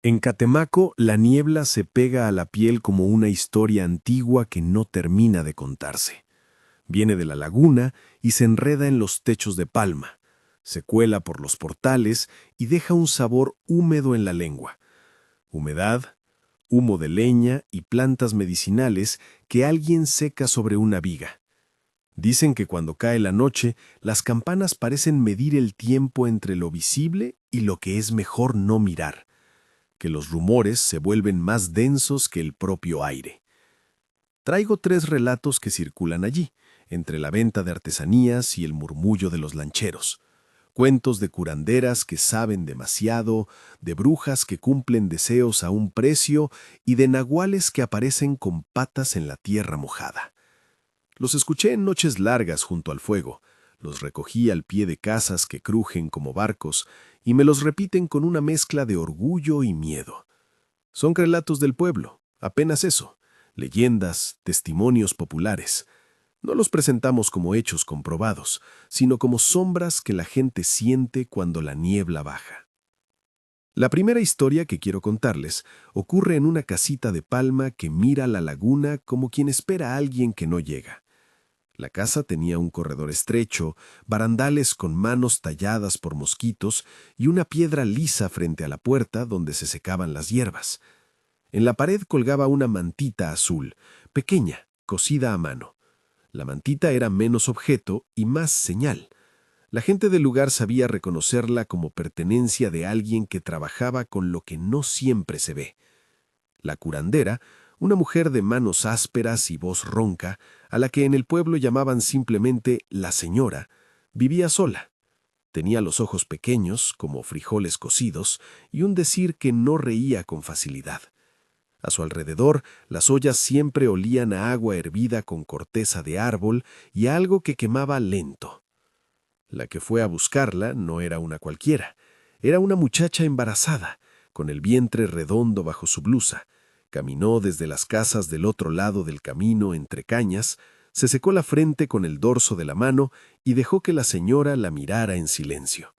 En Catemaco, la niebla se pega a la piel como una historia antigua que no termina de contarse. Viene de la laguna y se enreda en los techos de palma, se cuela por los portales y deja un sabor húmedo en la lengua. Humedad, humo de leña y plantas medicinales que alguien seca sobre una viga. Dicen que cuando cae la noche, las campanas parecen medir el tiempo entre lo visible y lo que es mejor no mirar, que los rumores se vuelven más densos que el propio aire. Traigo 3 relatos que circulan allí, entre la venta de artesanías y el murmullo de los lancheros. Cuentos de curanderas que saben demasiado, de brujas que cumplen deseos a un precio y de nahuales que aparecen con patas en la tierra mojada. Los escuché en noches largas junto al fuego, los recogí al pie de casas que crujen como barcos y me los repiten con una mezcla de orgullo y miedo. Son relatos del pueblo, apenas eso, leyendas, testimonios populares. No los presentamos como hechos comprobados, sino como sombras que la gente siente cuando la niebla baja. La primera historia que quiero contarles ocurre en una casita de palma que mira la laguna como quien espera a alguien que no llega. La casa tenía un corredor estrecho, barandales con manos talladas por mosquitos y una piedra lisa frente a la puerta donde se secaban las hierbas. En la pared colgaba una mantita azul, pequeña, cosida a mano. La mantita era menos objeto y más señal. La gente del lugar sabía reconocerla como pertenencia de alguien que trabajaba con lo que no siempre se ve. La curandera, una mujer de manos ásperas y voz ronca, a la que en el pueblo llamaban simplemente la señora, vivía sola. Tenía los ojos pequeños, como frijoles cocidos, y un decir que no reía con facilidad. A su alrededor, las ollas siempre olían a agua hervida con corteza de árbol y a algo que quemaba lento. La que fue a buscarla no era una cualquiera. Era una muchacha embarazada, con el vientre redondo bajo su blusa. Caminó desde las casas del otro lado del camino entre cañas, se secó la frente con el dorso de la mano y dejó que la señora la mirara en silencio.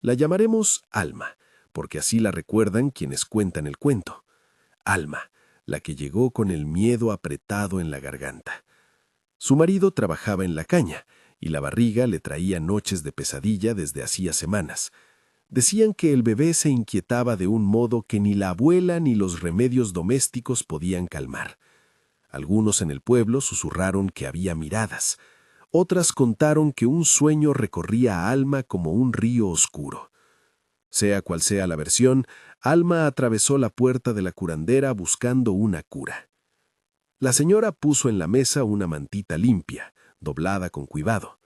La llamaremos Alma, porque así la recuerdan quienes cuentan el cuento. Alma, la que llegó con el miedo apretado en la garganta. Su marido trabajaba en la caña, y la barriga le traía noches de pesadilla desde hacía semanas. Decían que el bebé se inquietaba de un modo que ni la abuela ni los remedios domésticos podían calmar. Algunos en el pueblo susurraron que había miradas. Otras contaron que un sueño recorría a Alma como un río oscuro. Sea cual sea la versión, Alma atravesó la puerta de la curandera buscando una cura. La señora puso en la mesa una mantita limpia, doblada con cuidado.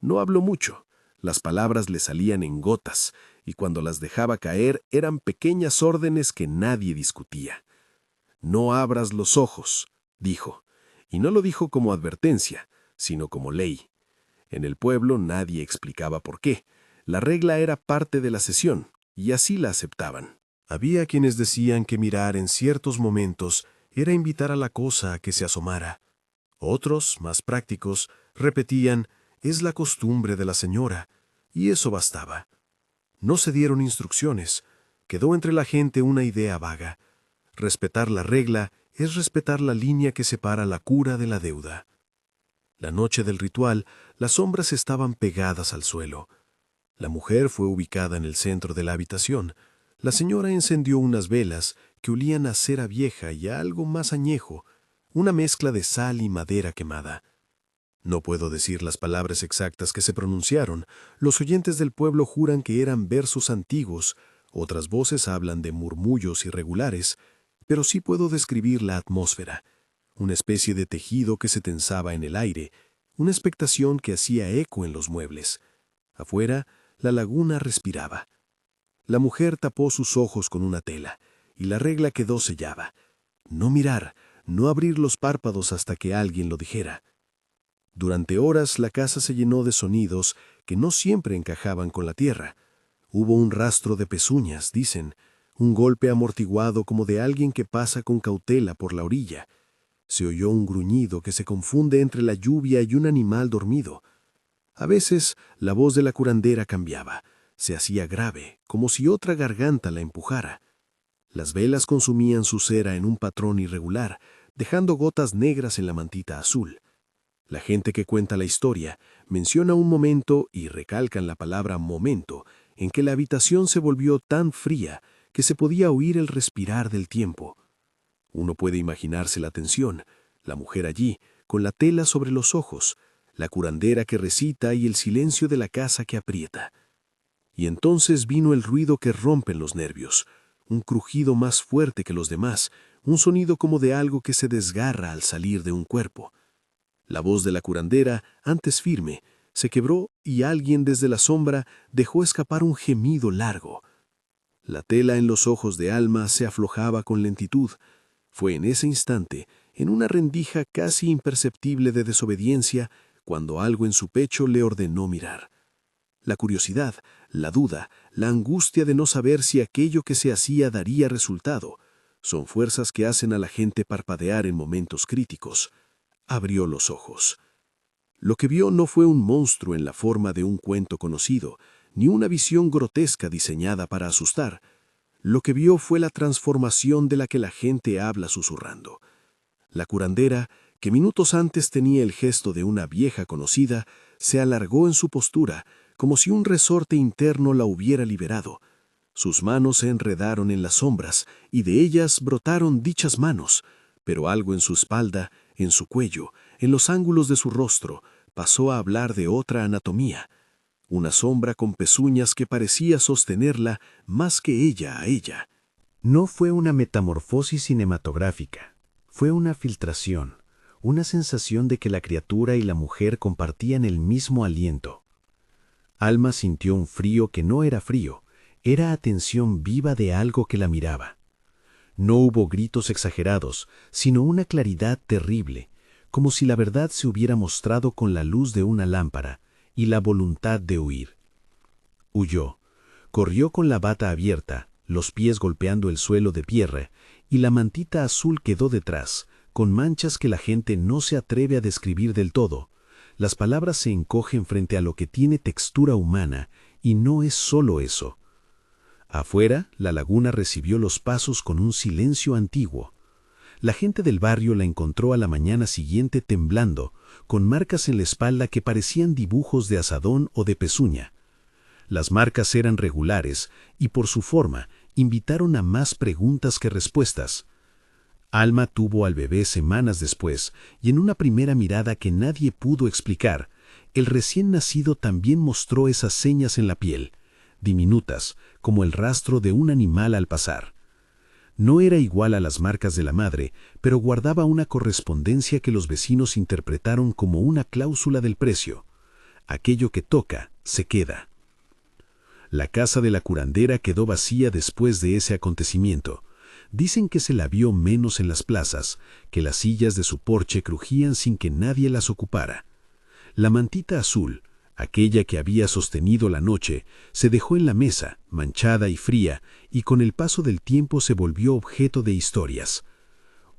No habló mucho, las palabras le salían en gotas, y cuando las dejaba caer eran pequeñas órdenes que nadie discutía. «No abras los ojos», dijo, y no lo dijo como advertencia, sino como ley. En el pueblo nadie explicaba por qué. La regla era parte de la sesión, y así la aceptaban. Había quienes decían que mirar en ciertos momentos era invitar a la cosa a que se asomara. Otros, más prácticos, repetían, «es la costumbre de la señora», y eso bastaba. No se dieron instrucciones, quedó entre la gente una idea vaga. Respetar la regla es respetar la línea que separa la cura de la deuda. La noche del ritual, las sombras estaban pegadas al suelo. La mujer fue ubicada en el centro de la habitación. La señora encendió unas velas que olían a cera vieja y a algo más añejo, una mezcla de sal y madera quemada. No puedo decir las palabras exactas que se pronunciaron. Los oyentes del pueblo juran que eran versos antiguos, otras voces hablan de murmullos irregulares, pero sí puedo describir la atmósfera, una especie de tejido que se tensaba en el aire, una expectación que hacía eco en los muebles. Afuera, la laguna respiraba. La mujer tapó sus ojos con una tela, y la regla quedó sellada. No mirar, no abrir los párpados hasta que alguien lo dijera. Durante horas la casa se llenó de sonidos que no siempre encajaban con la tierra. Hubo un rastro de pezuñas, dicen, un golpe amortiguado como de alguien que pasa con cautela por la orilla. Se oyó un gruñido que se confunde entre la lluvia y un animal dormido. A veces la voz de la curandera cambiaba, se hacía grave, como si otra garganta la empujara. Las velas consumían su cera en un patrón irregular, dejando gotas negras en la mantita azul. La gente que cuenta la historia menciona un momento y recalcan la palabra momento en que la habitación se volvió tan fría que se podía oír el respirar del tiempo. Uno puede imaginarse la tensión, la mujer allí, con la tela sobre los ojos, la curandera que recita y el silencio de la casa que aprieta. Y entonces vino el ruido que rompe los nervios, un crujido más fuerte que los demás, un sonido como de algo que se desgarra al salir de un cuerpo. La voz de la curandera, antes firme, se quebró y alguien desde la sombra dejó escapar un gemido largo. La tela en los ojos de Alma se aflojaba con lentitud. Fue en ese instante, en una rendija casi imperceptible de desobediencia, cuando algo en su pecho le ordenó mirar. La curiosidad, la duda, la angustia de no saber si aquello que se hacía daría resultado, son fuerzas que hacen a la gente parpadear en momentos críticos. Abrió los ojos. Lo que vio no fue un monstruo en la forma de un cuento conocido, ni una visión grotesca diseñada para asustar. Lo que vio fue la transformación de la que la gente habla susurrando. La curandera, que minutos antes tenía el gesto de una vieja conocida, se alargó en su postura, como si un resorte interno la hubiera liberado. Sus manos se enredaron en las sombras, y de ellas brotaron dichas manos, pero algo en su espalda, en su cuello, en los ángulos de su rostro, pasó a hablar de otra anatomía. Una sombra con pezuñas que parecía sostenerla más que ella a ella. No fue una metamorfosis cinematográfica, fue una filtración, una sensación de que la criatura y la mujer compartían el mismo aliento. Alma sintió un frío que no era frío, era atención viva de algo que la miraba. No hubo gritos exagerados, sino una claridad terrible, como si la verdad se hubiera mostrado con la luz de una lámpara y la voluntad de huir. Huyó, corrió con la bata abierta, los pies golpeando el suelo de tierra, y la mantita azul quedó detrás, con manchas que la gente no se atreve a describir del todo. Las palabras se encogen frente a lo que tiene textura humana, y no es solo eso. Afuera, la laguna recibió los pasos con un silencio antiguo. La gente del barrio la encontró a la mañana siguiente temblando, con marcas en la espalda que parecían dibujos de asadón o de pezuña. Las marcas eran regulares y por su forma invitaron a más preguntas que respuestas. Alma tuvo al bebé semanas después y en una primera mirada que nadie pudo explicar, el recién nacido también mostró esas señas en la piel, diminutas, como el rastro de un animal al pasar. No era igual a las marcas de la madre, pero guardaba una correspondencia que los vecinos interpretaron como una cláusula del precio. Aquello que toca, se queda. La casa de la curandera quedó vacía después de ese acontecimiento. Dicen que se la vio menos en las plazas, que las sillas de su porche crujían sin que nadie las ocupara. La mantita azul, aquella que había sostenido la noche, se dejó en la mesa, manchada y fría, y con el paso del tiempo se volvió objeto de historias.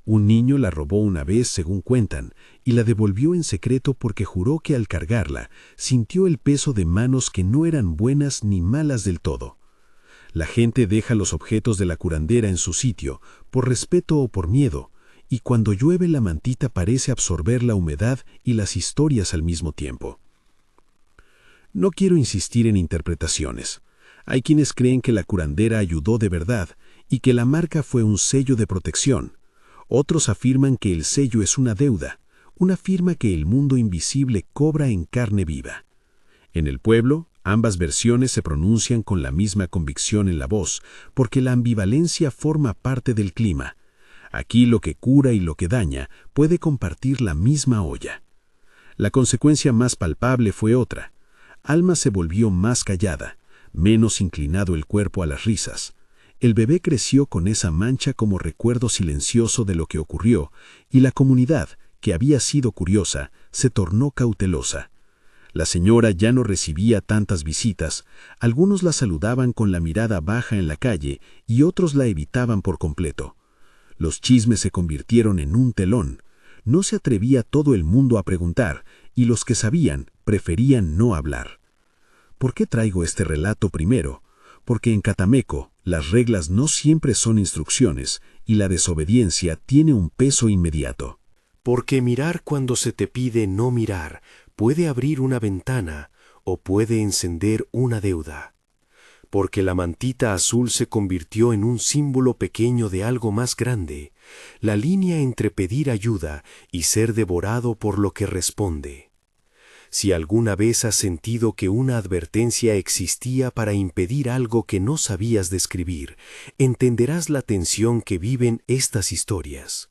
Un niño la robó una vez, según cuentan, y la devolvió en secreto porque juró que al cargarla sintió el peso de manos que no eran buenas ni malas del todo. La gente deja los objetos de la curandera en su sitio, por respeto o por miedo, y cuando llueve la mantita parece absorber la humedad y las historias al mismo tiempo. No quiero insistir en interpretaciones. Hay quienes creen que la curandera ayudó de verdad y que la marca fue un sello de protección. Otros afirman que el sello es una deuda, una firma que el mundo invisible cobra en carne viva. En el pueblo, ambas versiones se pronuncian con la misma convicción en la voz, porque la ambivalencia forma parte del clima. Aquí lo que cura y lo que daña puede compartir la misma olla. La consecuencia más palpable fue otra. Alma se volvió más callada, menos inclinado el cuerpo a las risas. El bebé creció con esa mancha como recuerdo silencioso de lo que ocurrió, y la comunidad, que había sido curiosa, se tornó cautelosa. La señora ya no recibía tantas visitas, algunos la saludaban con la mirada baja en la calle y otros la evitaban por completo. Los chismes se convirtieron en un telón. No se atrevía todo el mundo a preguntar, y los que sabían preferían no hablar. ¿Por qué traigo este relato primero? Porque en Catameco, Las reglas no siempre son instrucciones y la desobediencia tiene un peso inmediato. Porque mirar cuando se te pide no mirar puede abrir una ventana o puede encender una deuda. Porque la mantita azul se convirtió en un símbolo pequeño de algo más grande, la línea entre pedir ayuda y ser devorado por lo que responde. Si alguna vez has sentido que una advertencia existía para impedir algo que no sabías describir, entenderás la tensión que viven estas historias.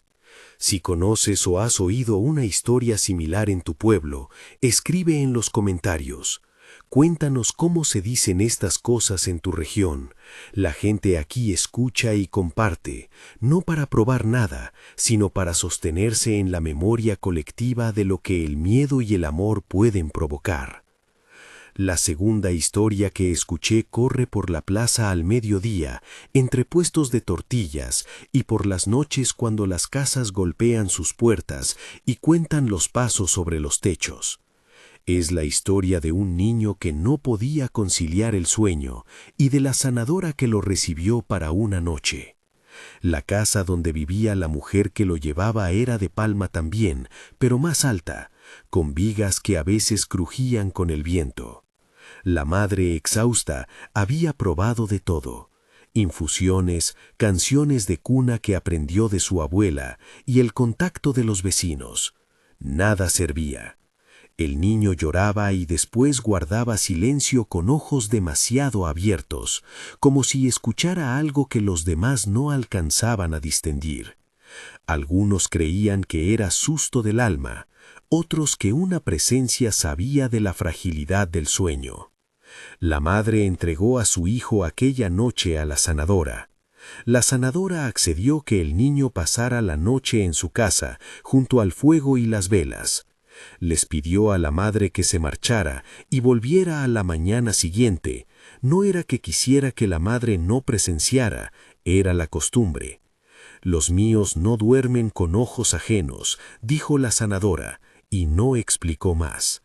Si conoces o has oído una historia similar en tu pueblo, escribe en los comentarios. Cuéntanos cómo se dicen estas cosas en tu región. La gente aquí escucha y comparte, no para probar nada, sino para sostenerse en la memoria colectiva de lo que el miedo y el amor pueden provocar. La segunda historia que escuché corre por la plaza al mediodía, entre puestos de tortillas, y por las noches cuando las casas golpean sus puertas y cuentan los pasos sobre los techos. Es la historia de un niño que no podía conciliar el sueño y de la sanadora que lo recibió para una noche. La casa donde vivía la mujer que lo llevaba era de palma también, pero más alta, con vigas que a veces crujían con el viento. La madre exhausta había probado de todo: infusiones, canciones de cuna que aprendió de su abuela y el contacto de los vecinos. Nada servía. El niño lloraba y después guardaba silencio con ojos demasiado abiertos, como si escuchara algo que los demás no alcanzaban a distinguir. Algunos creían que era susto del alma, otros que una presencia sabía de la fragilidad del sueño. La madre entregó a su hijo aquella noche a la sanadora. La sanadora accedió que el niño pasara la noche en su casa, junto al fuego y las velas. Les pidió a la madre que se marchara y volviera a la mañana siguiente. No era que quisiera que la madre no presenciara, era la costumbre. Los míos no duermen con ojos ajenos, dijo la sanadora, y no explicó más.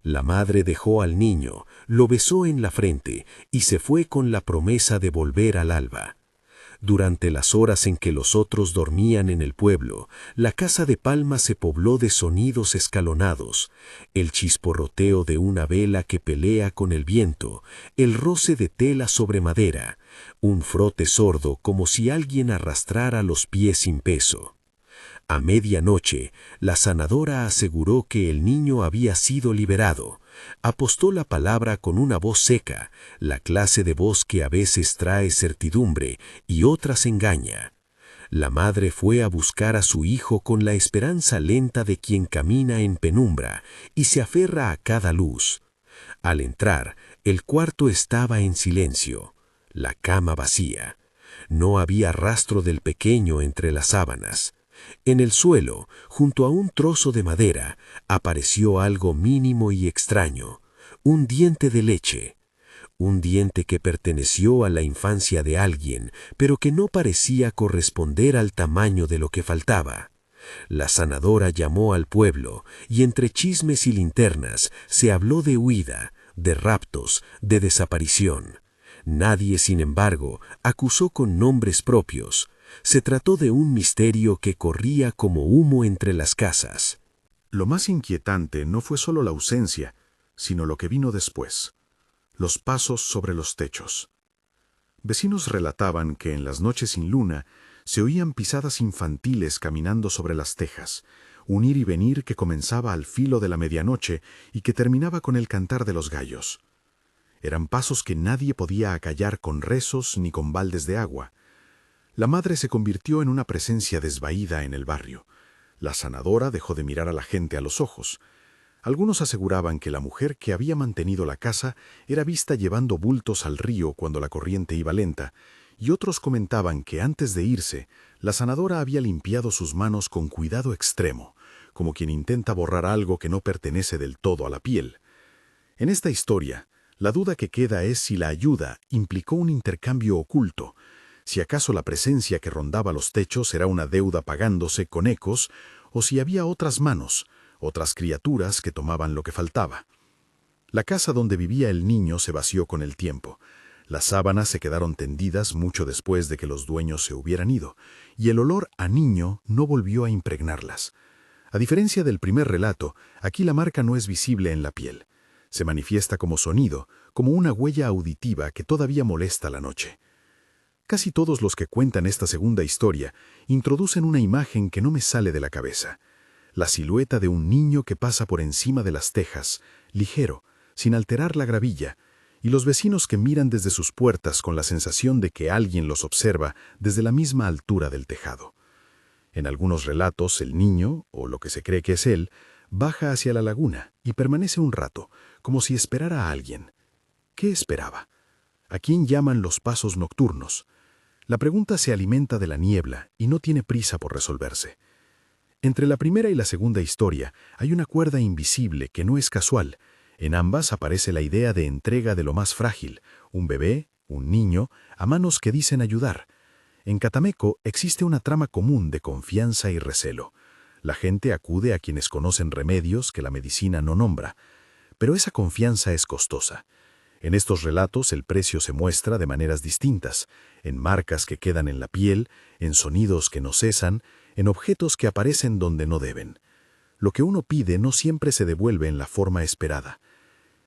La madre dejó al niño, lo besó en la frente y se fue con la promesa de volver al alba. Durante las horas en que los otros dormían en el pueblo, la casa de palma se pobló de sonidos escalonados: el chisporroteo de una vela que pelea con el viento, el roce de tela sobre madera, un frote sordo como si alguien arrastrara los pies sin peso. A medianoche, la sanadora aseguró que el niño había sido liberado. Apostó la palabra con una voz seca, la clase de voz que a veces trae certidumbre y otras engaña. La madre fue a buscar a su hijo con la esperanza lenta de quien camina en penumbra y se aferra a cada luz. Al entrar, el cuarto estaba en silencio, la cama vacía. No había rastro del pequeño entre las sábanas. En el suelo, junto a un trozo de madera, apareció algo mínimo y extraño: un diente de leche. Un diente que perteneció a la infancia de alguien, pero que no parecía corresponder al tamaño de lo que faltaba. La sanadora llamó al pueblo, y entre chismes y linternas se habló de huida, de raptos, de desaparición. Nadie, sin embargo, acusó con nombres propios. Se trató de un misterio que corría como humo entre las casas. Lo más inquietante no fue solo la ausencia, sino lo que vino después: los pasos sobre los techos. Vecinos relataban que en las noches sin luna se oían pisadas infantiles caminando sobre las tejas, un ir y venir que comenzaba al filo de la medianoche y que terminaba con el cantar de los gallos. Eran pasos que nadie podía acallar con rezos ni con baldes de agua. La madre se convirtió en una presencia desvaída en el barrio. La sanadora dejó de mirar a la gente a los ojos. Algunos aseguraban que la mujer que había mantenido la casa era vista llevando bultos al río cuando la corriente iba lenta, y otros comentaban que antes de irse, la sanadora había limpiado sus manos con cuidado extremo, como quien intenta borrar algo que no pertenece del todo a la piel. En esta historia, la duda que queda es si la ayuda implicó un intercambio oculto, si acaso la presencia que rondaba los techos era una deuda pagándose con ecos, o si había otras manos, otras criaturas que tomaban lo que faltaba. La casa donde vivía el niño se vació con el tiempo. Las sábanas se quedaron tendidas mucho después de que los dueños se hubieran ido, y el olor a niño no volvió a impregnarlas. A diferencia del primer relato, aquí la marca no es visible en la piel. Se manifiesta como sonido, como una huella auditiva que todavía molesta la noche. Casi todos los que cuentan esta segunda historia introducen una imagen que no me sale de la cabeza. La silueta de un niño que pasa por encima de las tejas, ligero, sin alterar la gravilla, y los vecinos que miran desde sus puertas con la sensación de que alguien los observa desde la misma altura del tejado. En algunos relatos, el niño, o lo que se cree que es él, baja hacia la laguna y permanece un rato, como si esperara a alguien. ¿Qué esperaba? ¿A quién llaman los pasos nocturnos? La pregunta se alimenta de la niebla y no tiene prisa por resolverse. Entre la primera y la segunda historia hay una cuerda invisible que no es casual. En ambas aparece la idea de entrega de lo más frágil, un bebé, un niño, a manos que dicen ayudar. En Catameco existe una trama común de confianza y recelo. La gente acude a quienes conocen remedios que la medicina no nombra, pero esa confianza es costosa. En estos relatos el precio se muestra de maneras distintas, en marcas que quedan en la piel, en sonidos que no cesan, en objetos que aparecen donde no deben. Lo que uno pide no siempre se devuelve en la forma esperada.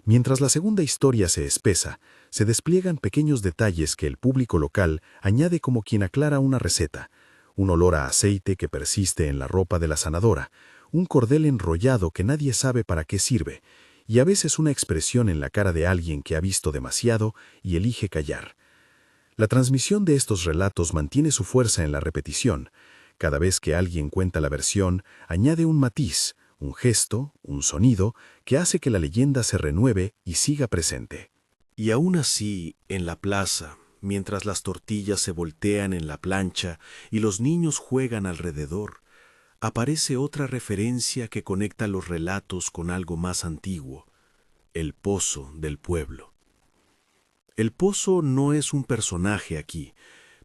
Mientras la segunda historia se espesa, se despliegan pequeños detalles que el público local añade como quien aclara una receta, un olor a aceite que persiste en la ropa de la sanadora, un cordel enrollado que nadie sabe para qué sirve, y a veces una expresión en la cara de alguien que ha visto demasiado y elige callar. La transmisión de estos relatos mantiene su fuerza en la repetición. Cada vez que alguien cuenta la versión, añade un matiz, un gesto, un sonido, que hace que la leyenda se renueve y siga presente. Y aún así, en la plaza, mientras las tortillas se voltean en la plancha y los niños juegan alrededor, aparece otra referencia que conecta los relatos con algo más antiguo, el pozo del pueblo. El pozo no es un personaje aquí,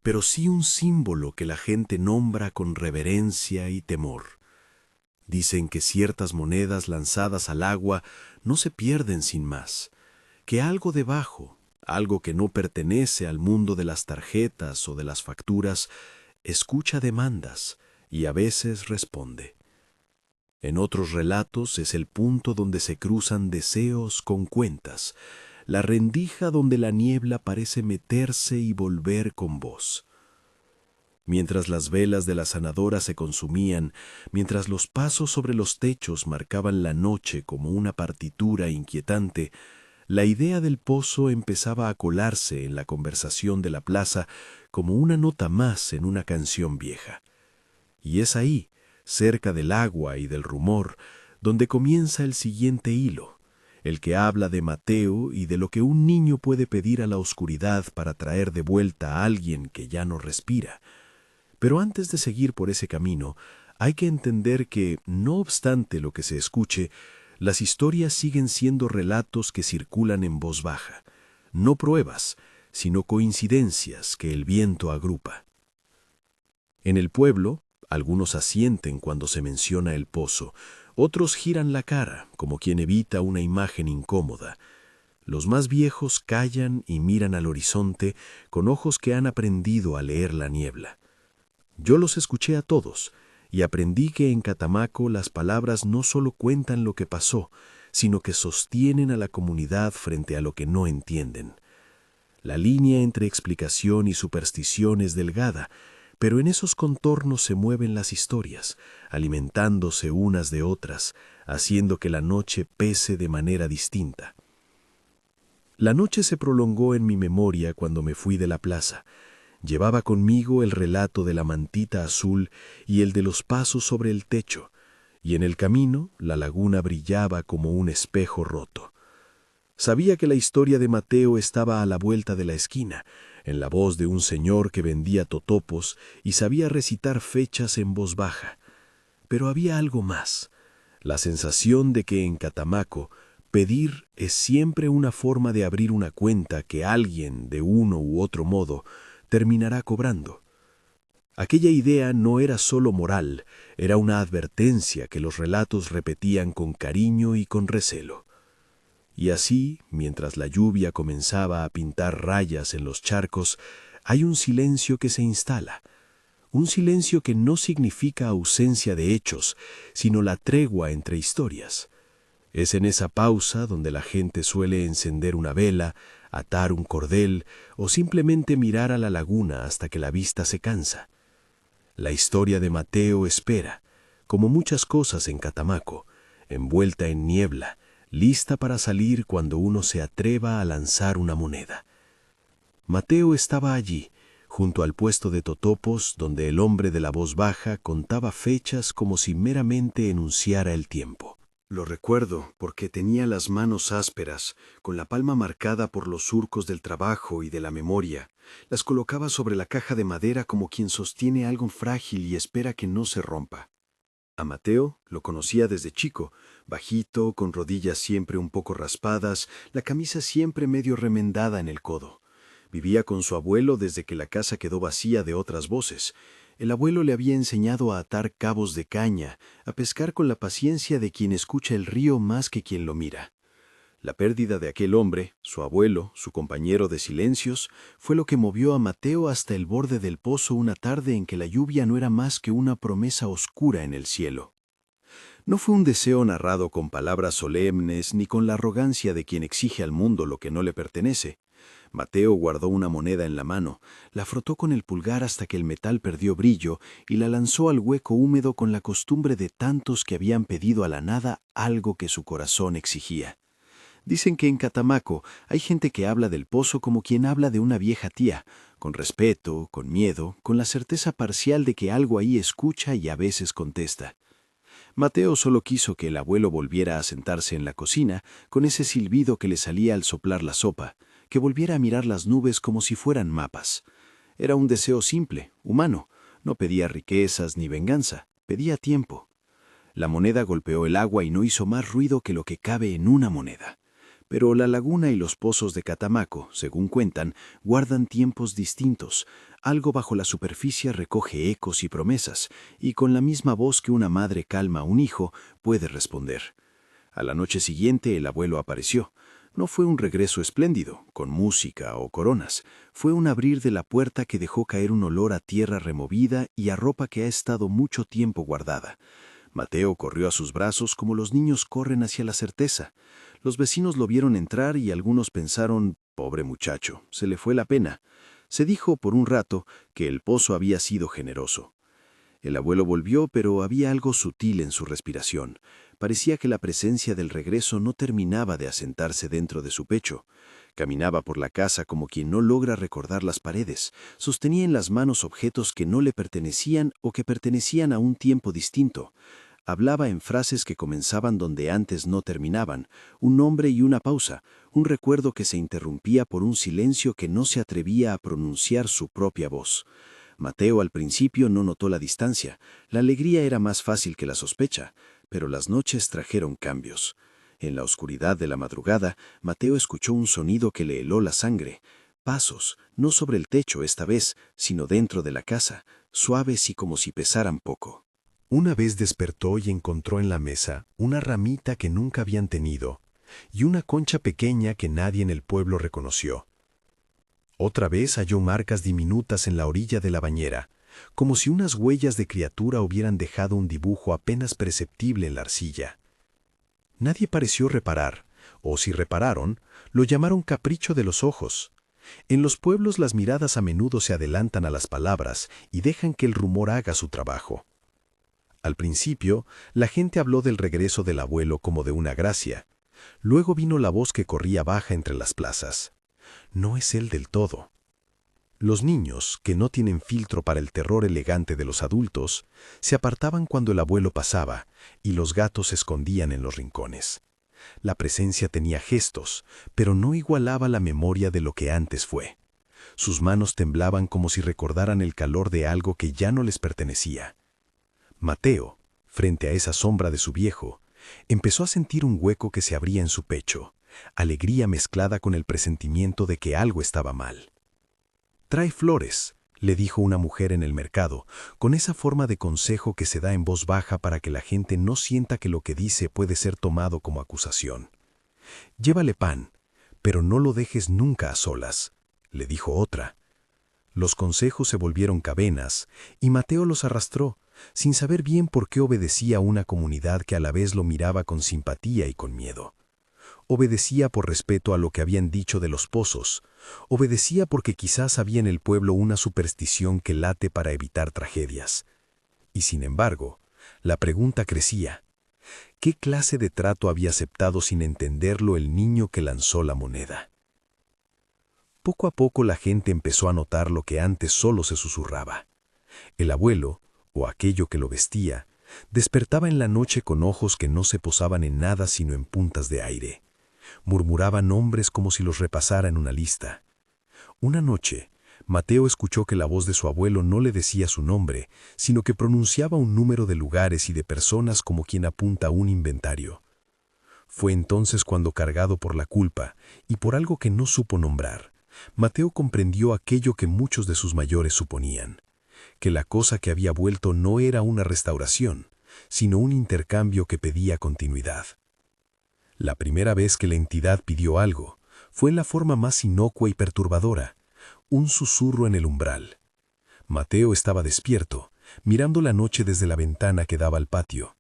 pero sí un símbolo que la gente nombra con reverencia y temor. Dicen que ciertas monedas lanzadas al agua no se pierden sin más, que algo debajo, algo que no pertenece al mundo de las tarjetas o de las facturas, escucha demandas y a veces responde. En otros relatos es el punto donde se cruzan deseos con cuentas, la rendija donde la niebla parece meterse y volver con voz. Mientras las velas de la sanadora se consumían, mientras los pasos sobre los techos marcaban la noche como una partitura inquietante, la idea del pozo empezaba a colarse en la conversación de la plaza como una nota más en una canción vieja. Y es ahí, cerca del agua y del rumor, donde comienza el siguiente hilo, el que habla de Mateo y de lo que un niño puede pedir a la oscuridad para traer de vuelta a alguien que ya no respira. Pero antes de seguir por ese camino, hay que entender que, no obstante lo que se escuche, las historias siguen siendo relatos que circulan en voz baja, no pruebas, sino coincidencias que el viento agrupa. En el pueblo, algunos asienten cuando se menciona el pozo, otros giran la cara, como quien evita una imagen incómoda. Los más viejos callan y miran al horizonte con ojos que han aprendido a leer la niebla. Yo los escuché a todos y aprendí que en Catamaco las palabras no solo cuentan lo que pasó, sino que sostienen a la comunidad frente a lo que no entienden. La línea entre explicación y superstición es delgada, pero en esos contornos se mueven las historias, alimentándose unas de otras, haciendo que la noche pese de manera distinta. La noche se prolongó en mi memoria cuando me fui de la plaza. Llevaba conmigo el relato de la mantita azul y el de los pasos sobre el techo, y en el camino la laguna brillaba como un espejo roto. Sabía que la historia de Mateo estaba a la vuelta de la esquina, en la voz de un señor que vendía totopos y sabía recitar fechas en voz baja. Pero había algo más, la sensación de que en Catamaco pedir es siempre una forma de abrir una cuenta que alguien, de uno u otro modo, terminará cobrando. Aquella idea no era solo moral, era una advertencia que los relatos repetían con cariño y con recelo. Y así, mientras la lluvia comenzaba a pintar rayas en los charcos, hay un silencio que se instala. Un silencio que no significa ausencia de hechos, sino la tregua entre historias. Es en esa pausa donde la gente suele encender una vela, atar un cordel o simplemente mirar a la laguna hasta que la vista se cansa. La historia de Mateo espera, como muchas cosas en Catamaco, envuelta en niebla, lista para salir cuando uno se atreva a lanzar una moneda. Mateo estaba allí, junto al puesto de totopos donde el hombre de la voz baja contaba fechas como si meramente enunciara el tiempo. Lo recuerdo porque tenía las manos ásperas, con la palma marcada por los surcos del trabajo y de la memoria. Las colocaba sobre la caja de madera como quien sostiene algo frágil y espera que no se rompa. A Mateo lo conocía desde chico, bajito, con rodillas siempre un poco raspadas, la camisa siempre medio remendada en el codo. Vivía con su abuelo desde que la casa quedó vacía de otras voces. El abuelo le había enseñado a atar cabos de caña, a pescar con la paciencia de quien escucha el río más que quien lo mira. La pérdida de aquel hombre, su abuelo, su compañero de silencios, fue lo que movió a Mateo hasta el borde del pozo una tarde en que la lluvia no era más que una promesa oscura en el cielo. No fue un deseo narrado con palabras solemnes ni con la arrogancia de quien exige al mundo lo que no le pertenece. Mateo guardó una moneda en la mano, la frotó con el pulgar hasta que el metal perdió brillo y la lanzó al hueco húmedo con la costumbre de tantos que habían pedido a la nada algo que su corazón exigía. Dicen que en Catamaco hay gente que habla del pozo como quien habla de una vieja tía, con respeto, con miedo, con la certeza parcial de que algo ahí escucha y a veces contesta. Mateo solo quiso que el abuelo volviera a sentarse en la cocina con ese silbido que le salía al soplar la sopa, que volviera a mirar las nubes como si fueran mapas. Era un deseo simple, humano, no pedía riquezas ni venganza, pedía tiempo. La moneda golpeó el agua y no hizo más ruido que lo que cabe en una moneda. Pero la laguna y los pozos de Catamaco, según cuentan, guardan tiempos distintos. Algo bajo la superficie recoge ecos y promesas, y con la misma voz que una madre calma a un hijo, puede responder. A la noche siguiente el abuelo apareció. No fue un regreso espléndido, con música o coronas. Fue un abrir de la puerta que dejó caer un olor a tierra removida y a ropa que ha estado mucho tiempo guardada. Mateo corrió a sus brazos como los niños corren hacia la certeza. Los vecinos lo vieron entrar y algunos pensaron, pobre muchacho, se le fue la pena. Se dijo por un rato que el pozo había sido generoso. El abuelo volvió, pero había algo sutil en su respiración. Parecía que la presencia del regreso no terminaba de asentarse dentro de su pecho. Caminaba por la casa como quien no logra recordar las paredes. Sostenía en las manos objetos que no le pertenecían o que pertenecían a un tiempo distinto. Hablaba en frases que comenzaban donde antes no terminaban, un nombre y una pausa, un recuerdo que se interrumpía por un silencio que no se atrevía a pronunciar su propia voz. Mateo al principio no notó la distancia, la alegría era más fácil que la sospecha, pero las noches trajeron cambios. En la oscuridad de la madrugada, Mateo escuchó un sonido que le heló la sangre. Pasos, no sobre el techo esta vez, sino dentro de la casa, suaves y como si pesaran poco. Una vez despertó y encontró en la mesa una ramita que nunca habían tenido y una concha pequeña que nadie en el pueblo reconoció. Otra vez halló marcas diminutas en la orilla de la bañera, como si unas huellas de criatura hubieran dejado un dibujo apenas perceptible en la arcilla. Nadie pareció reparar, o si repararon, lo llamaron capricho de los ojos. En los pueblos las miradas a menudo se adelantan a las palabras y dejan que el rumor haga su trabajo. Al principio, la gente habló del regreso del abuelo como de una gracia. Luego vino la voz que corría baja entre las plazas. No es él del todo. Los niños, que no tienen filtro para el terror elegante de los adultos, se apartaban cuando el abuelo pasaba y los gatos se escondían en los rincones. La presencia tenía gestos, pero no igualaba la memoria de lo que antes fue. Sus manos temblaban como si recordaran el calor de algo que ya no les pertenecía. Mateo, frente a esa sombra de su viejo, empezó a sentir un hueco que se abría en su pecho, alegría mezclada con el presentimiento de que algo estaba mal. «Trae flores», le dijo una mujer en el mercado, con esa forma de consejo que se da en voz baja para que la gente no sienta que lo que dice puede ser tomado como acusación. Llévale pan, pero no lo dejes nunca a solas, le dijo otra. Los consejos se volvieron cadenas, y Mateo los arrastró, sin saber bien por qué obedecía a una comunidad que a la vez lo miraba con simpatía y con miedo. Obedecía por respeto a lo que habían dicho de los pozos, obedecía porque quizás había en el pueblo una superstición que late para evitar tragedias. Y sin embargo, la pregunta crecía. ¿Qué clase de trato había aceptado sin entenderlo el niño que lanzó la moneda? Poco a poco la gente empezó a notar lo que antes solo se susurraba. El abuelo, o aquello que lo vestía, despertaba en la noche con ojos que no se posaban en nada sino en puntas de aire. Murmuraba nombres como si los repasara en una lista. Una noche, Mateo escuchó que la voz de su abuelo no le decía su nombre, sino que pronunciaba un número de lugares y de personas como quien apunta a un inventario. Fue entonces cuando, cargado por la culpa y por algo que no supo nombrar, Mateo comprendió aquello que muchos de sus mayores suponían, que la cosa que había vuelto no era una restauración, sino un intercambio que pedía continuidad. La primera vez que la entidad pidió algo, fue en la forma más inocua y perturbadora, un susurro en el umbral. Mateo estaba despierto, mirando la noche desde la ventana que daba al patio.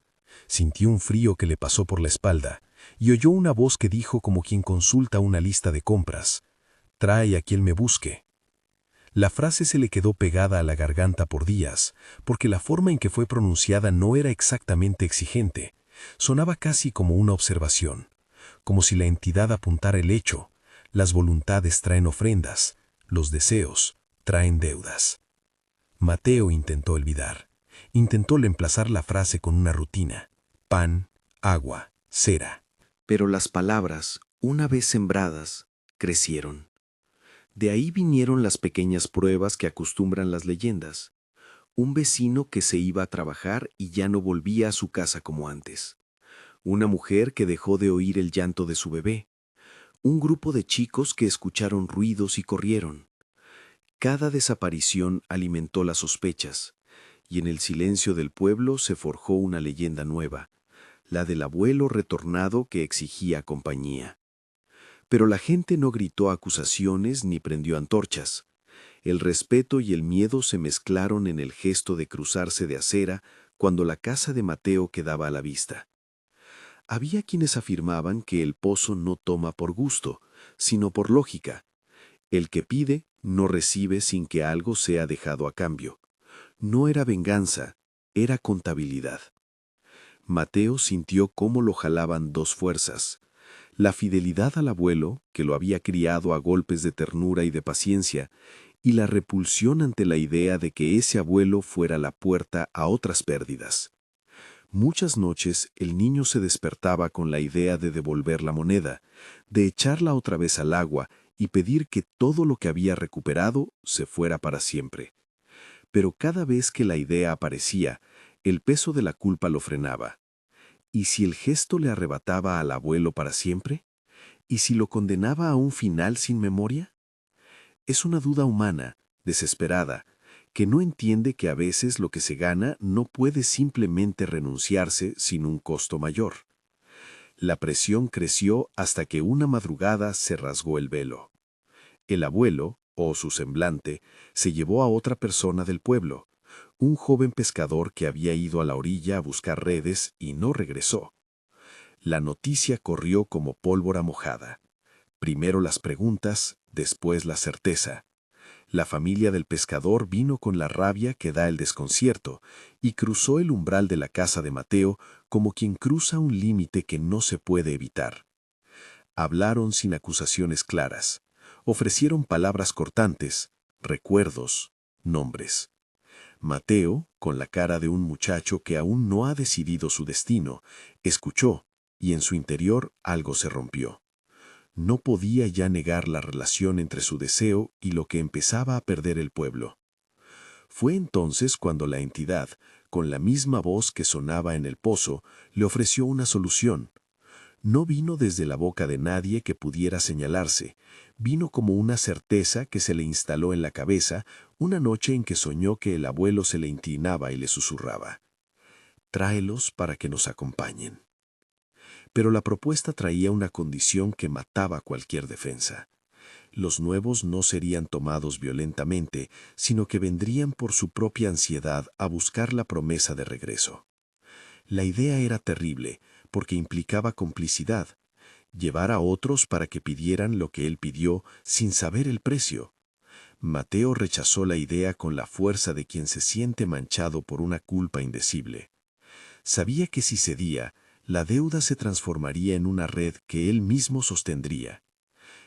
Sintió un frío que le pasó por la espalda y oyó una voz que dijo como quien consulta una lista de compras: «Trae a quien me busque». La frase se le quedó pegada a la garganta por días, porque la forma en que fue pronunciada no era exactamente exigente. Sonaba casi como una observación, como si la entidad apuntara el hecho: las voluntades traen ofrendas, los deseos traen deudas. Mateo intentó olvidar. Intentó reemplazar la frase con una rutina: pan, agua, cera. Pero las palabras, una vez sembradas, crecieron. De ahí vinieron las pequeñas pruebas que acostumbran las leyendas. Un vecino que se iba a trabajar y ya no volvía a su casa como antes. Una mujer que dejó de oír el llanto de su bebé. Un grupo de chicos que escucharon ruidos y corrieron. Cada desaparición alimentó las sospechas, y en el silencio del pueblo se forjó una leyenda nueva, la del abuelo retornado que exigía compañía. Pero la gente no gritó acusaciones ni prendió antorchas. El respeto y el miedo se mezclaron en el gesto de cruzarse de acera cuando la casa de Mateo quedaba a la vista. Había quienes afirmaban que el pozo no toma por gusto, sino por lógica. El que pide no recibe sin que algo sea dejado a cambio. No era venganza, era contabilidad. Mateo sintió cómo lo jalaban dos fuerzas: la fidelidad al abuelo, que lo había criado a golpes de ternura y de paciencia, y la repulsión ante la idea de que ese abuelo fuera la puerta a otras pérdidas. Muchas noches el niño se despertaba con la idea de devolver la moneda, de echarla otra vez al agua y pedir que todo lo que había recuperado se fuera para siempre. Pero cada vez que la idea aparecía, el peso de la culpa lo frenaba. ¿Y si el gesto le arrebataba al abuelo para siempre? ¿Y si lo condenaba a un final sin memoria? Es una duda humana, desesperada, que no entiende que a veces lo que se gana no puede simplemente renunciarse sin un costo mayor. La presión creció hasta que una madrugada se rasgó el velo. El abuelo, o su semblante, se llevó a otra persona del pueblo, un joven pescador que había ido a la orilla a buscar redes y no regresó. La noticia corrió como pólvora mojada. Primero las preguntas, después la certeza. La familia del pescador vino con la rabia que da el desconcierto y cruzó el umbral de la casa de Mateo como quien cruza un límite que no se puede evitar. Hablaron sin acusaciones claras. Ofrecieron palabras cortantes, recuerdos, nombres. Mateo, con la cara de un muchacho que aún no ha decidido su destino, escuchó, y en su interior algo se rompió. No podía ya negar la relación entre su deseo y lo que empezaba a perder el pueblo. Fue entonces cuando la entidad, con la misma voz que sonaba en el pozo, le ofreció una solución. No vino desde la boca de nadie que pudiera señalarse, vino como una certeza que se le instaló en la cabeza una noche en que soñó que el abuelo se le inclinaba y le susurraba: «Tráelos para que nos acompañen». pero la propuesta traía una condición que mataba cualquier defensa. Los nuevos no serían tomados violentamente, sino que vendrían por su propia ansiedad a buscar la promesa de regreso. La idea era terrible, porque implicaba complicidad, llevar a otros para que pidieran lo que él pidió sin saber el precio. Mateo rechazó la idea con la fuerza de quien se siente manchado por una culpa indecible. Sabía que si cedía, la deuda se transformaría en una red que él mismo sostendría.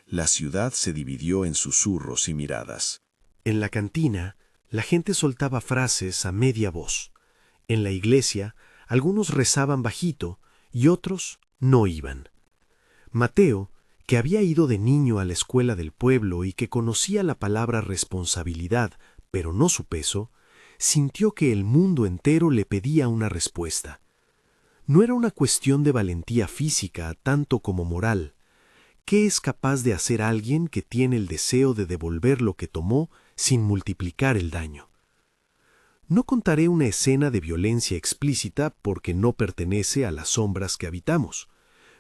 La ciudad se dividió en susurros y miradas. En la cantina, la gente soltaba frases a media voz. En la iglesia, algunos rezaban bajito y otros no iban. Mateo, que había ido de niño a la escuela del pueblo y que conocía la palabra responsabilidad, pero no su peso, sintió que el mundo entero le pedía una respuesta. No era una cuestión de valentía física tanto como moral. ¿Qué es capaz de hacer alguien que tiene el deseo de devolver lo que tomó sin multiplicar el daño? No contaré una escena de violencia explícita porque no pertenece a las sombras que habitamos.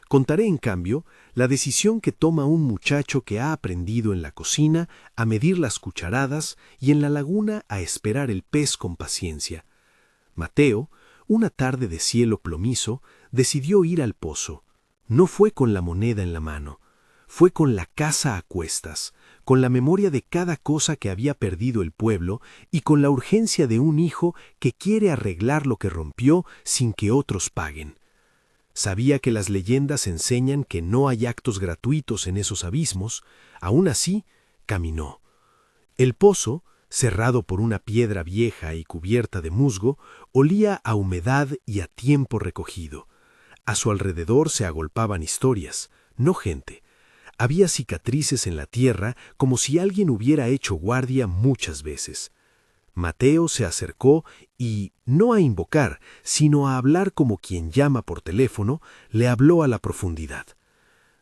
Contaré, en cambio, la decisión que toma un muchacho que ha aprendido en la cocina a medir las cucharadas y en la laguna a esperar el pez con paciencia. Mateo, una tarde de cielo plomizo, decidió ir al pozo. No fue con la moneda en la mano. Fue con la casa a cuestas, con la memoria de cada cosa que había perdido el pueblo y con la urgencia de un hijo que quiere arreglar lo que rompió sin que otros paguen. Sabía que las leyendas enseñan que no hay actos gratuitos en esos abismos, aún así caminó. El pozo, cerrado por una piedra vieja y cubierta de musgo, olía a humedad y a tiempo recogido. A su alrededor se agolpaban historias, no gente. Había cicatrices en la tierra como si alguien hubiera hecho guardia muchas veces. Mateo se acercó y, no a invocar, sino a hablar como quien llama por teléfono, le habló a la profundidad.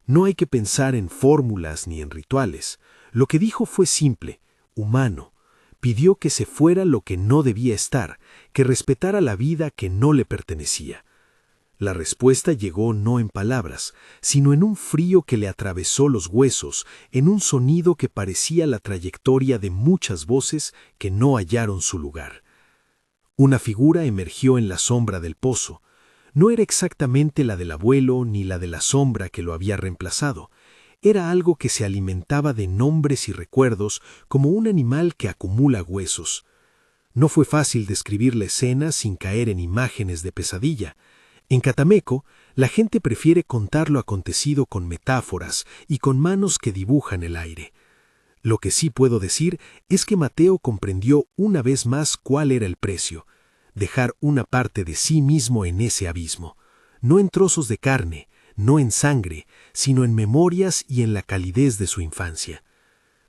No hay que pensar en fórmulas ni en rituales. Lo que dijo fue simple, humano. Pidió que se fuera lo que no debía estar, que respetara la vida que no le pertenecía. La respuesta llegó no en palabras, sino en un frío que le atravesó los huesos, en un sonido que parecía la trayectoria de muchas voces que no hallaron su lugar. Una figura emergió en la sombra del pozo. No era exactamente la del abuelo ni la de la sombra que lo había reemplazado. Era algo que se alimentaba de nombres y recuerdos como un animal que acumula huesos. No fue fácil describir la escena sin caer en imágenes de pesadilla. En Catameco, la gente prefiere contar lo acontecido con metáforas y con manos que dibujan el aire. Lo que sí puedo decir es que Mateo comprendió una vez más cuál era el precio: dejar una parte de sí mismo en ese abismo, no en trozos de carne, no en sangre, sino en memorias y en la calidez de su infancia.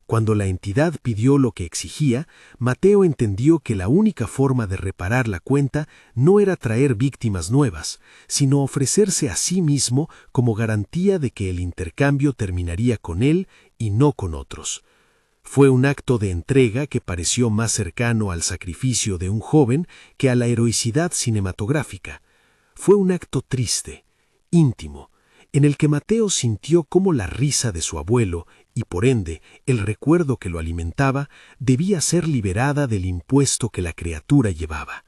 Cuando la entidad pidió lo que exigía, Mateo entendió que la única forma de reparar la cuenta no era traer víctimas nuevas, sino ofrecerse a sí mismo como garantía de que el intercambio terminaría con él y no con otros. Fue un acto de entrega que pareció más cercano al sacrificio de un joven que a la heroicidad cinematográfica. Fue un acto triste, íntimo, en el que Mateo sintió cómo la risa de su abuelo, y por ende el recuerdo que lo alimentaba, debía ser liberada del impuesto que la criatura llevaba.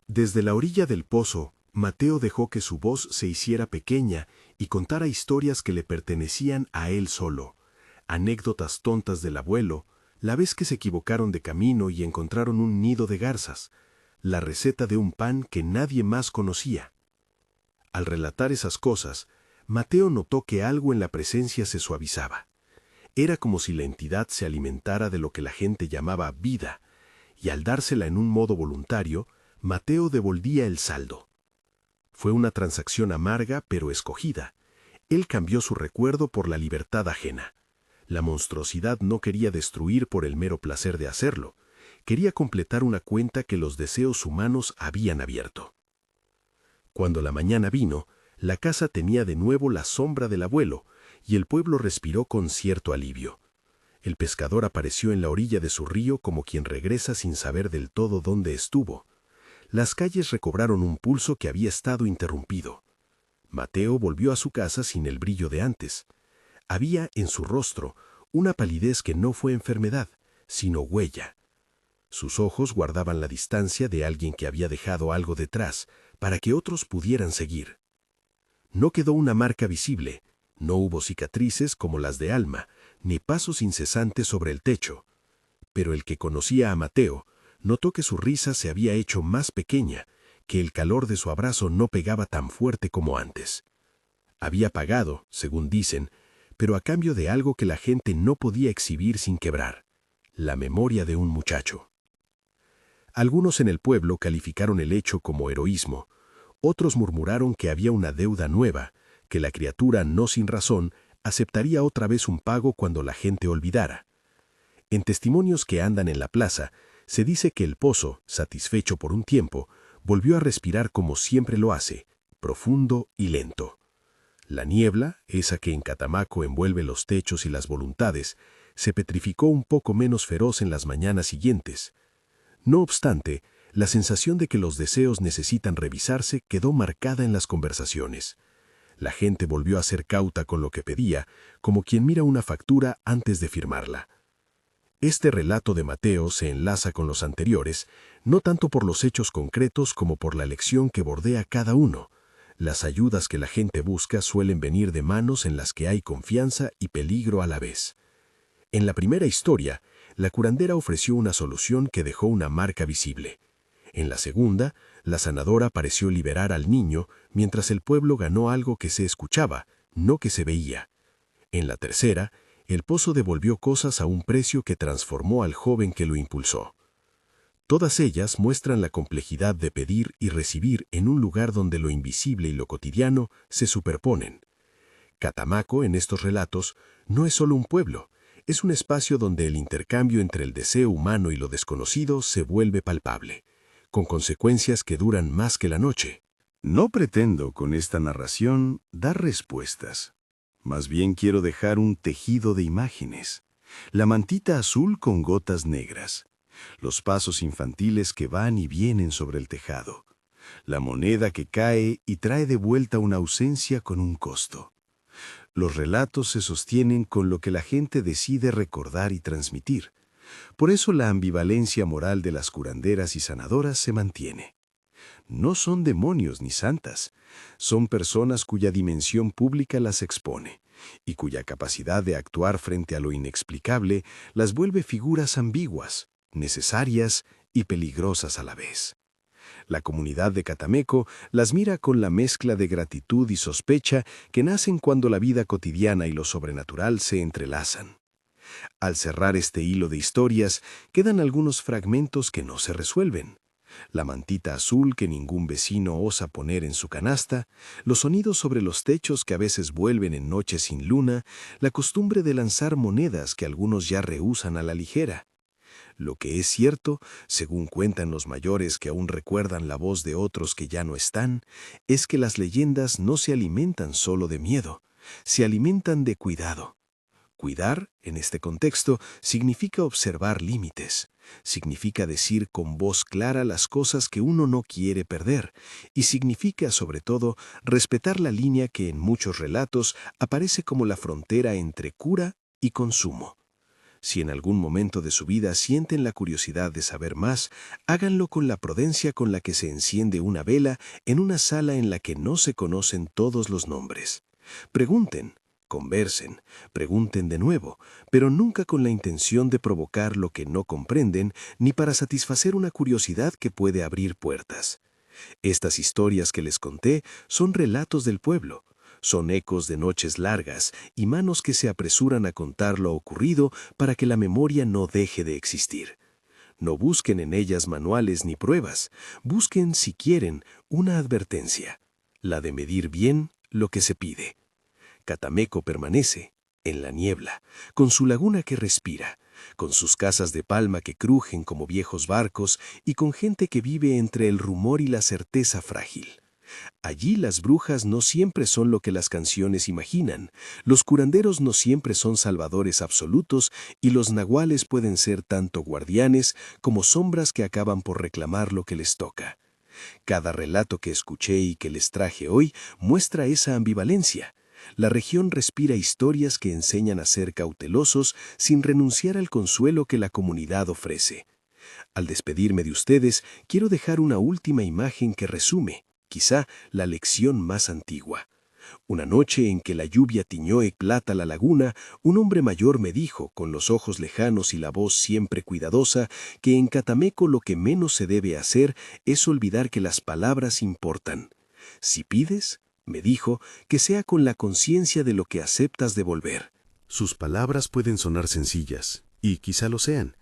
Desde la orilla del pozo, Mateo dejó que su voz se hiciera pequeña y contara historias que le pertenecían a él solo. Anécdotas tontas del abuelo, la vez que se equivocaron de camino y encontraron un nido de garzas, la receta de un pan que nadie más conocía. Al relatar esas cosas, Mateo notó que algo en la presencia se suavizaba. Era como si la entidad se alimentara de lo que la gente llamaba vida, y al dársela en un modo voluntario, Mateo devolvía el saldo. Fue una transacción amarga pero escogida. Él cambió su recuerdo por la libertad ajena. La monstruosidad no quería destruir por el mero placer de hacerlo. Quería completar una cuenta que los deseos humanos habían abierto. Cuando la mañana vino, la casa tenía de nuevo la sombra del abuelo, y el pueblo respiró con cierto alivio. El pescador apareció en la orilla de su río como quien regresa sin saber del todo dónde estuvo. Las calles recobraron un pulso que había estado interrumpido. Mateo volvió a su casa sin el brillo de antes. Había en su rostro una palidez que no fue enfermedad, sino huella. Sus ojos guardaban la distancia de alguien que había dejado algo detrás para que otros pudieran seguir. No quedó una marca visible, no hubo cicatrices como las de Alma, ni pasos incesantes sobre el techo. Pero el que conocía a Mateo notó que su risa se había hecho más pequeña, que el calor de su abrazo no pegaba tan fuerte como antes. Había pagado, según dicen, pero a cambio de algo que la gente no podía exhibir sin quebrar: la memoria de un muchacho. Algunos en el pueblo calificaron el hecho como heroísmo, otros murmuraron que había una deuda nueva, que la criatura, no sin razón, aceptaría otra vez un pago cuando la gente olvidara. En testimonios que andan en la plaza, se dice que el pozo, satisfecho por un tiempo, volvió a respirar como siempre lo hace, profundo y lento. La niebla, esa que en Catamaco envuelve los techos y las voluntades, se petrificó un poco menos feroz en las mañanas siguientes. No obstante, la sensación de que los deseos necesitan revisarse quedó marcada en las conversaciones. La gente volvió a ser cauta con lo que pedía, como quien mira una factura antes de firmarla. Este relato de Mateo se enlaza con los anteriores, no tanto por los hechos concretos como por la lección que bordea cada uno. Las ayudas que la gente busca suelen venir de manos en las que hay confianza y peligro a la vez. En la primera historia, la curandera ofreció una solución que dejó una marca visible. En la segunda, la sanadora pareció liberar al niño, mientras el pueblo ganó algo que se escuchaba, no que se veía. En la tercera, el pozo devolvió cosas a un precio que transformó al joven que lo impulsó. Todas ellas muestran la complejidad de pedir y recibir en un lugar donde lo invisible y lo cotidiano se superponen. Catamaco, en estos relatos, no es solo un pueblo, es un espacio donde el intercambio entre el deseo humano y lo desconocido se vuelve palpable, con consecuencias que duran más que la noche. No pretendo con esta narración dar respuestas. Más bien quiero dejar un tejido de imágenes. La mantita azul con gotas negras. Los pasos infantiles que van y vienen sobre el tejado. La moneda que cae y trae de vuelta una ausencia con un costo. Los relatos se sostienen con lo que la gente decide recordar y transmitir. Por eso la ambivalencia moral de las curanderas y sanadoras se mantiene. No son demonios ni santas, son personas cuya dimensión pública las expone y cuya capacidad de actuar frente a lo inexplicable las vuelve figuras ambiguas, necesarias y peligrosas a la vez. La comunidad de Catameco las mira con la mezcla de gratitud y sospecha que nacen cuando la vida cotidiana y lo sobrenatural se entrelazan. Al cerrar este hilo de historias, quedan algunos fragmentos que no se resuelven. La mantita azul que ningún vecino osa poner en su canasta, los sonidos sobre los techos que a veces vuelven en noches sin luna, la costumbre de lanzar monedas que algunos ya rehúsan a la ligera. Lo que es cierto, según cuentan los mayores que aún recuerdan la voz de otros que ya no están, es que las leyendas no se alimentan solo de miedo, se alimentan de cuidado. Cuidar, en este contexto, significa observar límites, significa decir con voz clara las cosas que uno no quiere perder, y significa, sobre todo, respetar la línea que en muchos relatos aparece como la frontera entre cura y consumo. Si en algún momento de su vida sienten la curiosidad de saber más, háganlo con la prudencia con la que se enciende una vela en una sala en la que no se conocen todos los nombres. Pregunten. Conversen, pregunten de nuevo, pero nunca con la intención de provocar lo que no comprenden ni para satisfacer una curiosidad que puede abrir puertas. Estas historias que les conté son relatos del pueblo, son ecos de noches largas y manos que se apresuran a contar lo ocurrido para que la memoria no deje de existir. No busquen en ellas manuales ni pruebas, busquen, si quieren, una advertencia, la de medir bien lo que se pide. Catameco permanece en la niebla, con su laguna que respira, con sus casas de palma que crujen como viejos barcos y con gente que vive entre el rumor y la certeza frágil. Allí las brujas no siempre son lo que las canciones imaginan, los curanderos no siempre son salvadores absolutos y los nahuales pueden ser tanto guardianes como sombras que acaban por reclamar lo que les toca. Cada relato que escuché y que les traje hoy muestra esa ambivalencia. La región respira historias que enseñan a ser cautelosos sin renunciar al consuelo que la comunidad ofrece. Al despedirme de ustedes, quiero dejar una última imagen que resume, quizá, la lección más antigua. Una noche en que la lluvia tiñó de plata la laguna, un hombre mayor me dijo, con los ojos lejanos y la voz siempre cuidadosa, que en Catameco lo que menos se debe hacer es olvidar que las palabras importan. Si pides, me dijo, que sea con la conciencia de lo que aceptas devolver. Sus palabras pueden sonar sencillas, y quizá lo sean.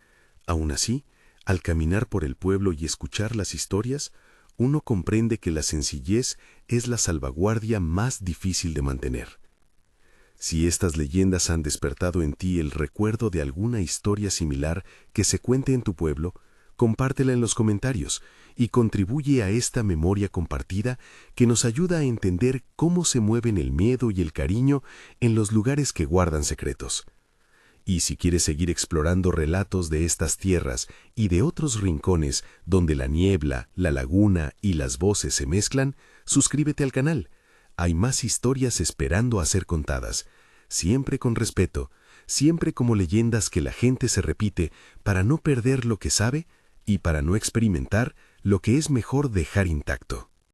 Aún así, al caminar por el pueblo y escuchar las historias, uno comprende que la sencillez es la salvaguardia más difícil de mantener. Si estas leyendas han despertado en ti el recuerdo de alguna historia similar que se cuente en tu pueblo, compártela en los comentarios y contribuye a esta memoria compartida que nos ayuda a entender cómo se mueven el miedo y el cariño en los lugares que guardan secretos. Y si quieres seguir explorando relatos de estas tierras y de otros rincones donde la niebla, la laguna y las voces se mezclan, suscríbete al canal. Hay más historias esperando a ser contadas, siempre con respeto, siempre como leyendas que la gente se repite para no perder lo que sabe y para no experimentar lo que es mejor dejar intacto.